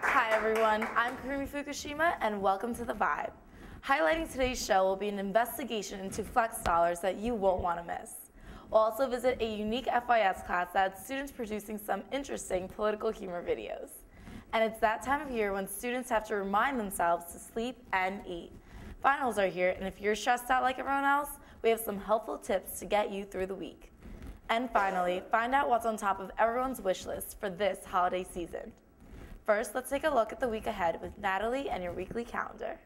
Hi everyone, I'm Kurumi Fukushima and welcome to The Vibe. Highlighting today's show will be an investigation into flex dollars that you won't want to miss. We'll also visit a unique FYS class that had students producing some interesting political humor videos. And it's that time of year when students have to remind themselves to sleep and eat. Finals are here, and if you're stressed out like everyone else, we have some helpful tips to get you through the week. And finally, find out what's on top of everyone's wish list for this holiday season. First, let's take a look at the week ahead with Natalie and your weekly calendar.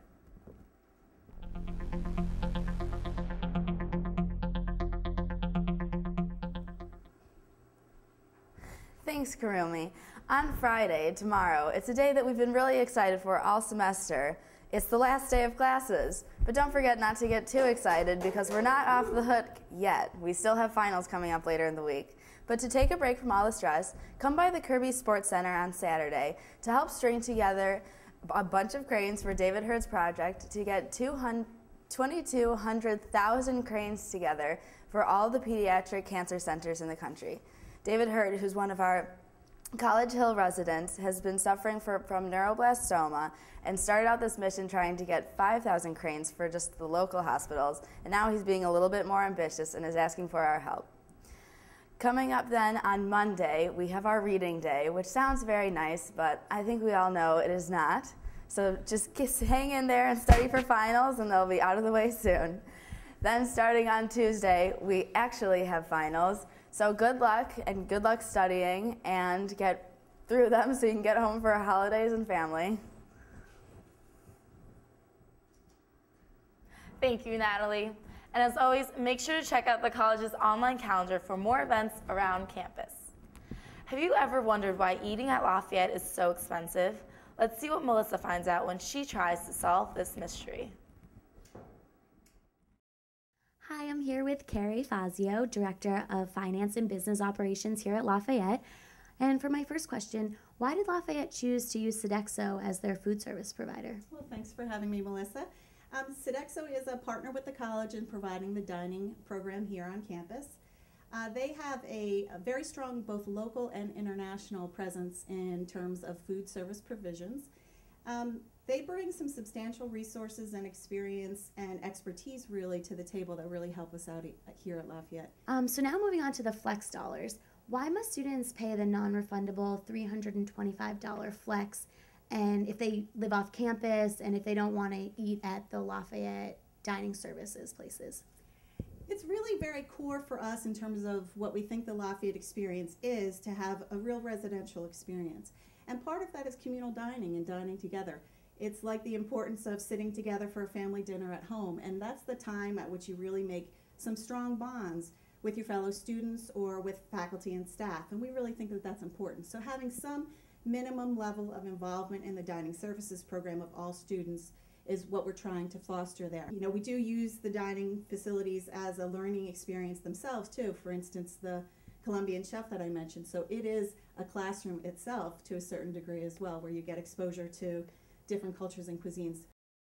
Thanks, Kurumi. On Friday, tomorrow, it's a day that we've been really excited for all semester. It's the last day of classes. But don't forget not to get too excited because we're not off the hook yet. We still have finals coming up later in the week. But to take a break from all the stress, come by the Kirby Sports Center on Saturday to help string together a bunch of cranes for David Hurd's project to get 2,200,000 cranes together for all the pediatric cancer centers in the country. David Hurd, who's one of our College Hill residents, has been suffering from neuroblastoma and started out this mission trying to get 5,000 cranes for just the local hospitals, and now he's being a little bit more ambitious and is asking for our help. Coming up then on Monday, we have our reading day, which sounds very nice, but I think we all know it is not. So just hang in there and study for finals, and they'll be out of the way soon. Then starting on Tuesday, we actually have finals. So good luck, and good luck studying, and get through them so you can get home for holidays and family. Thank you, Natalie. And as always, make sure to check out the college's online calendar for more events around campus. Have you ever wondered why eating at Lafayette is so expensive? Let's see what Melissa finds out when she tries to solve this mystery. Hi, I'm here with Kari Fazio, Director of Finance and Business Operations here at Lafayette. And for my first question, why did Lafayette choose to use Sodexo as their food service provider? Well, thanks for having me, Melissa. Sodexo is a partner with the college in providing the dining program here on campus. They have a very strong both local and international presence in terms of food service provisions. They bring some substantial resources and experience and expertise really to the table that really help us out here at Lafayette. So now moving on to the flex dollars. Why must students pay the non-refundable $325 flex, and if they live off campus and if they don't want to eat at the Lafayette dining services places? It's really very core for us in terms of what we think the Lafayette experience is, to have a real residential experience. And part of that is communal dining and dining together. It's like the importance of sitting together for a family dinner at home, and that's the time at which you really make some strong bonds with your fellow students or with faculty and staff, and we really think that that's important. So having some minimum level of involvement in the dining services program of all students is what we're trying to foster there. You know, we do use the dining facilities as a learning experience themselves too. For instance, the Colombian chef that I mentioned, so it is a classroom itself to a certain degree as well, where you get exposure to different cultures and cuisines.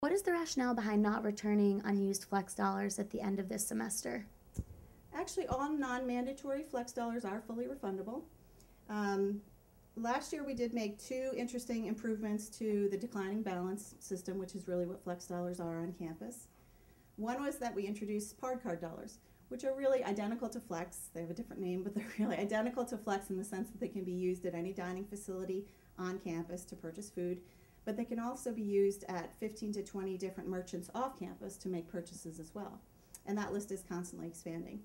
What is the rationale behind not returning unused flex dollars at the end of this semester? Actually, all non-mandatory flex dollars are fully refundable. Last year we did make two interesting improvements to the declining balance system, which is really what flex dollars are on campus. One was that we introduced PARD card dollars, which are really identical to flex. They have a different name, but they're really identical to flex in the sense that they can be used at any dining facility on campus to purchase food. But they can also be used at 15 to 20 different merchants off campus to make purchases as well. And that list is constantly expanding.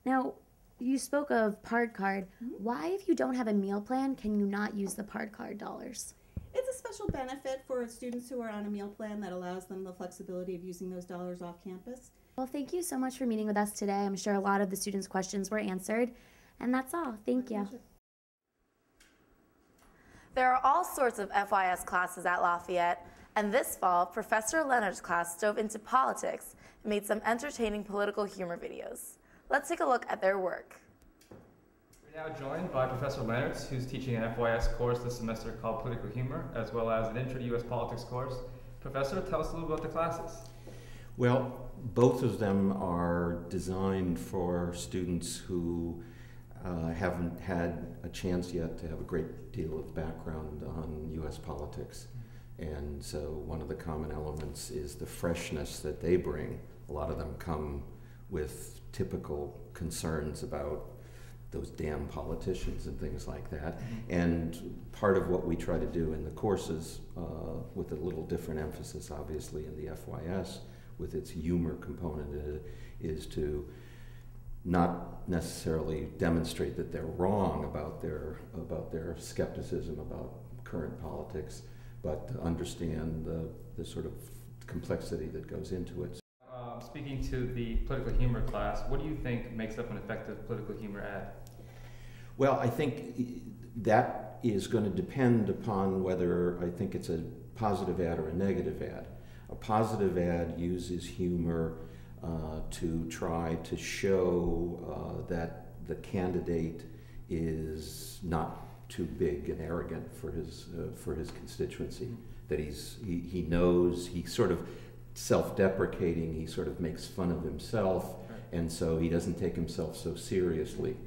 Now, you spoke of PARD card. Why, if you don't have a meal plan, can you not use the PARD card dollars? It's a special benefit for students who are on a meal plan that allows them the flexibility of using those dollars off campus. Well, thank you so much for meeting with us today. I'm sure a lot of the students' questions were answered. And that's all. Thank you. There are all sorts of FYS classes at Lafayette, and this fall, Professor Lennertz's class dove into politics and made some entertaining political humor videos. Let's take a look at their work. We're now joined by Professor Lennertz, who's teaching an FYS course this semester called Political Humor, as well as an Intro to U.S. Politics course. Professor, tell us a little about the classes. Well, both of them are designed for students who haven't had a chance yet to have a great deal of background on U.S. politics. And so one of the common elements is the freshness that they bring. A lot of them come with typical concerns about those damn politicians and things like that. And part of what we try to do in the courses, with a little different emphasis obviously in the FYS, with its humor component, is to not necessarily demonstrate that they're wrong about their skepticism about current politics, but to understand the sort of complexity that goes into it. Speaking to the political humor class, what do you think makes up an effective political humor ad? Well, I think that is going to depend upon whether I think it's a positive ad or a negative ad. A positive ad uses humor to try to show that the candidate is not too big and arrogant for his constituency. That he knows, he's sort of self-deprecating, he sort of makes fun of himself, and so he doesn't take himself so seriously.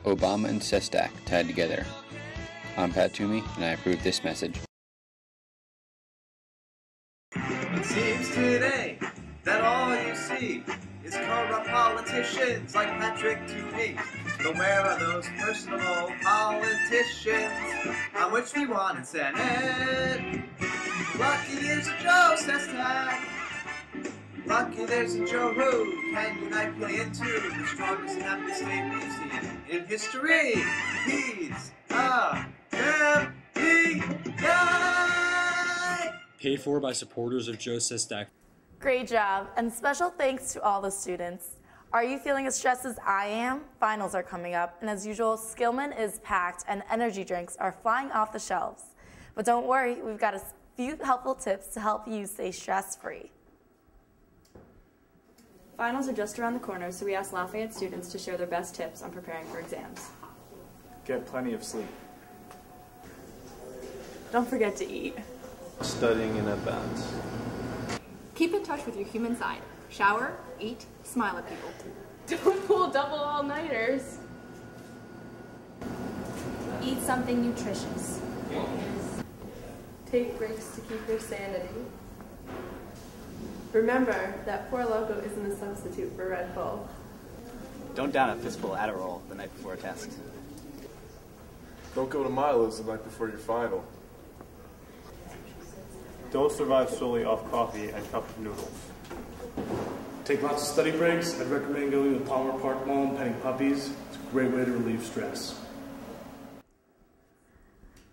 Obama and Sestak tied together. I'm Pat Toomey, and I approve this message. It seems today that all you see is corrupt politicians like Patrick Toomey. But where are those personable politicians on which we want in Senate? Lucky there's a Joe Sestak. Lucky there's a Joe who can unite play into the strongest and happiest state we've seen in history. He's a MVP guy! Paid for by supporters of Joe Sestak. Great job, and special thanks to all the students. Are you feeling as stressed as I am? Finals are coming up, and as usual, Skillman is packed and energy drinks are flying off the shelves. But don't worry, we've got a few helpful tips to help you stay stress-free. Finals are just around the corner, so we asked Lafayette students to share their best tips on preparing for exams. Get plenty of sleep. Don't forget to eat. Studying in advance. Keep in touch with your human side. Shower, eat, smile at people. Don't pull double all-nighters. Eat something nutritious. Take breaks to keep your sanity. Remember that Four Loko isn't a substitute for Red Bull. Don't down a fistful of Adderall the night before a test. Don't go to Milo's the night before your final. Don't survive solely off coffee and cup of noodles. Take lots of study breaks. I'd recommend going to the Palmer Park Mall and petting puppies. It's a great way to relieve stress.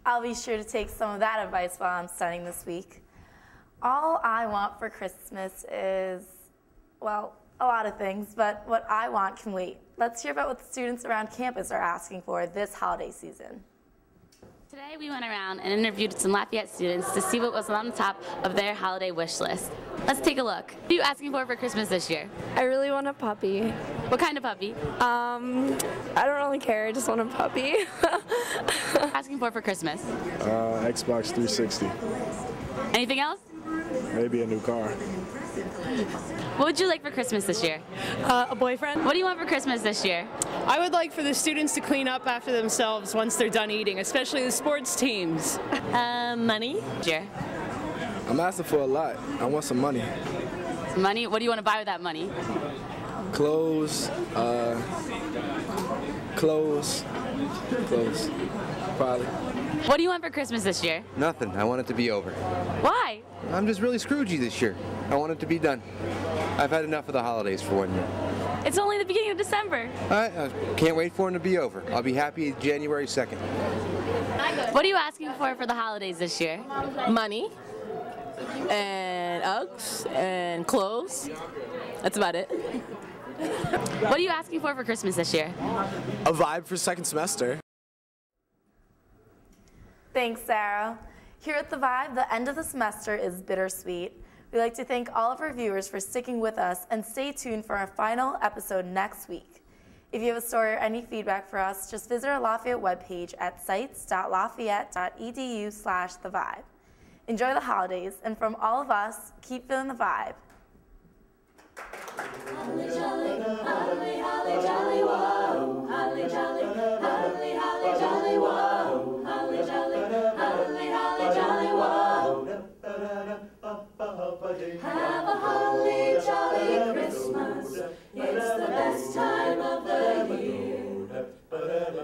I'll be sure to take some of that advice while I'm studying this week. All I want for Christmas is, well, a lot of things, but what I want can wait. Let's hear about what the students around campus are asking for this holiday season. Today we went around and interviewed some Lafayette students to see what was on the top of their holiday wish list. Let's take a look. What are you asking for Christmas this year? I really want a puppy. What kind of puppy? I don't really care. I just want a puppy. Asking for Christmas? Xbox 360. Anything else? Maybe a new car. What would you like for Christmas this year? A boyfriend. What do you want for Christmas this year? I would like for the students to clean up after themselves once they're done eating, especially the sports teams. Money? Sure. I'm asking for a lot. I want some money. Some money? What do you want to buy with that money? Clothes, probably. What do you want for Christmas this year? Nothing. I want it to be over. Why? I'm just really Scroogey this year. I want it to be done. I've had enough of the holidays for 1 year. It's only the beginning of December. I can't wait for them to be over. I'll be happy January 2nd. What are you asking for the holidays this year? Money, and Uggs, and clothes, That's about it. What are you asking for Christmas this year? A vibe for second semester. Thanks, Sarah. Here at The Vibe, the end of the semester is bittersweet. We'd like to thank all of our viewers for sticking with us, and stay tuned for our final episode next week. If you have a story or any feedback for us, just visit our Lafayette webpage at sites.lafayette.edu/thevibe. Enjoy the holidays, and from all of us, keep feeling the vibe. Holly jolly, holly, holly jolly, whoa. Holly jolly, holly, holly jolly, whoa. Holly jolly, holly, holly jolly, whoa. Have a holly jolly Christmas. It's the best time of the year.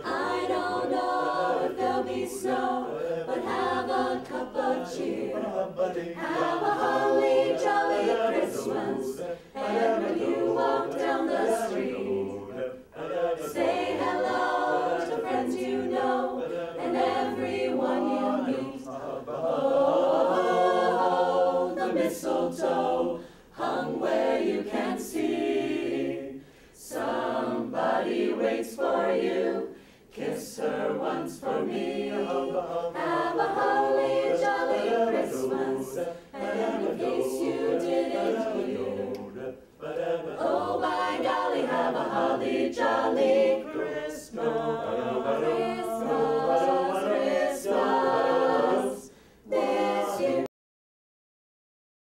I don't know if there'll be snow, but have a cup of cheer. Have a holly jolly Christmas, and when you walk down the street, say hello to friends you know and everyone you meet. Oh, the mistletoe hung where you can't see. Somebody waits for you. Kiss her once for me. Have a holly jolly Christmas, and in case you didn't hear, oh by golly, have a holly jolly Christmas.